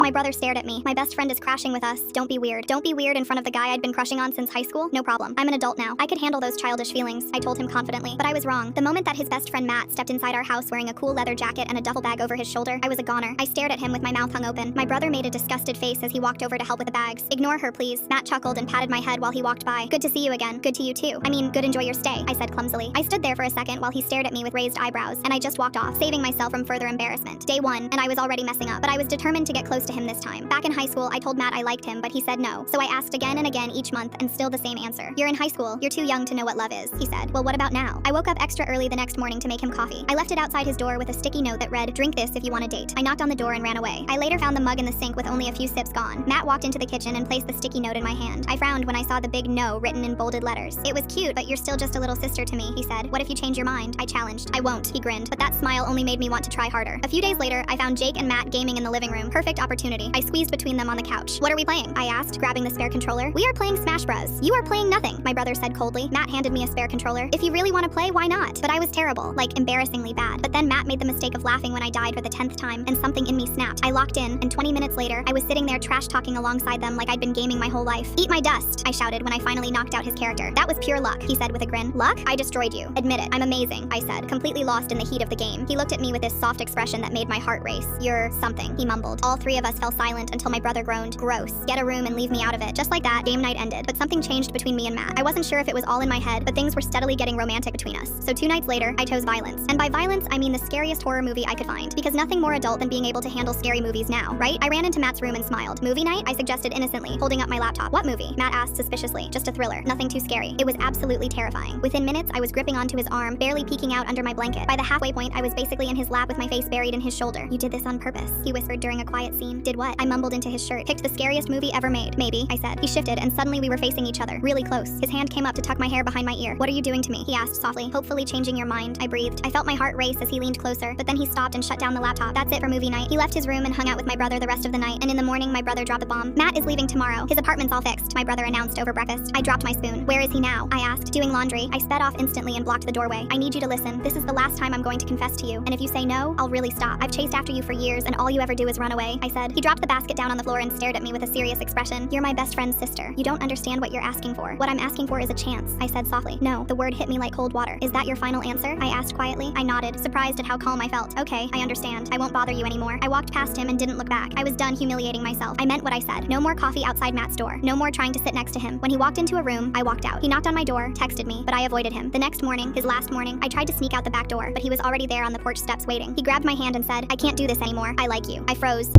My brother stared at me. My best friend is crashing with us. Don't be weird. Don't be weird in front of the guy I'd been crushing on since high school. No problem. I'm an adult now. I could handle those childish feelings, I told him confidently. But I was wrong. The moment that his best friend Matt stepped inside our house wearing a cool leather jacket and a duffel bag over his shoulder, I was a goner. I stared at him with my mouth hung open. My brother made a disgusted face as he walked over to help with the bags. Ignore her, please. Matt chuckled and patted my head while he walked by. Good to see you again. Good to you too. I mean, good, enjoy your stay, I said clumsily. I stood there for a second while he stared at me with raised eyebrows, and I just walked off, saving myself from further embarrassment. Day 1, and I was already messing up, but I was determined to get close to him this time. Back in high school, I told Matt I liked him, but he said no. So I asked again and again each month, and still the same answer. You're in high school. You're too young to know what love is, he said. Well, what about now? I woke up extra early the next morning to make him coffee. I left it outside his door with a sticky note that read, "Drink this if you want a date." I knocked on the door and ran away. I later found the mug in the sink with only a few sips gone. Matt walked into the kitchen and placed the sticky note in my hand. I frowned when I saw the big no written in bolded letters. It was cute, but you're still just a little sister to me, he said. What if you change your mind? I challenged. I won't, he grinned, but that smile only made me want to try harder. A few days later, I found Jake and Matt gaming in the living room. Perfect opportunity. I squeezed between them on the couch. What are we playing? I asked, grabbing the spare controller. We are playing Smash Bros. You are playing nothing, my brother said coldly. Matt handed me a spare controller. If you really want to play, why not? But I was terrible, like embarrassingly bad. But then Matt made the mistake of laughing when I died for the 10th time, and something in me snapped. I locked in, and 20 minutes later, I was sitting there trash talking alongside them like I'd been gaming my whole life. Eat my dust, I shouted when I finally knocked out his character. That was pure luck, he said with a grin. Luck? I destroyed you. Admit it. I'm amazing, I said, completely lost in the heat of the game. He looked at me with this soft expression that made my heart race. You're something, he mumbled. All three of us fell silent until my brother groaned. Gross. Get a room and leave me out of it. Just like that, game night ended, but something changed between me and Matt. I wasn't sure if it was all in my head, but things were steadily getting romantic between us. So 2 nights later, I chose violence. And by violence, I mean the scariest horror movie I could find. Because nothing more adult than being able to handle scary movies now, right? I ran into Matt's room and smiled. Movie night? I suggested innocently, holding up my laptop. What movie? Matt asked suspiciously. Just a thriller. Nothing too scary. It was absolutely terrifying. Within minutes, I was gripping onto his arm, barely peeking out under my blanket. By the halfway point, I was basically in his lap with my face buried in his shoulder. You did this on purpose, he whispered during a quiet scene. Did what? I mumbled into his shirt. Picked the scariest movie ever made. Maybe, I said. He shifted, and suddenly we were facing each other, really close. His hand came up to tuck my hair behind my ear. What are you doing to me? He asked softly. Hopefully changing your mind, I breathed. I felt my heart race as he leaned closer, but then he stopped and shut down the laptop. That's it for movie night. He left his room and hung out with my brother the rest of the night, and in the morning, my brother dropped a bomb. Matt is leaving tomorrow. His apartment's all fixed, my brother announced over breakfast. I dropped my spoon. Where is he now? I asked. Doing laundry. I sped off instantly and blocked the doorway. I need you to listen. This is the last time I'm going to confess to you, and if you say no, I'll really stop. I've chased after you for years, and all you ever do is run away, I said. He dropped the basket down on the floor and stared at me with a serious expression. You're my best friend's sister. You don't understand what you're asking for. What I'm asking for is a chance, I said softly. No, the word hit me like cold water. Is that your final answer? I asked quietly. I nodded, surprised at how calm I felt. Okay, I understand. I won't bother you anymore. I walked past him and didn't look back. I was done humiliating myself. I meant what I said. No more coffee outside Matt's door. No more trying to sit next to him. When he walked into a room, I walked out. He knocked on my door, texted me, but I avoided him. The next morning, his last morning, I tried to sneak out the back door, but he was already there on the porch steps waiting. He grabbed my hand and said, I can't do this anymore. I like you. I froze.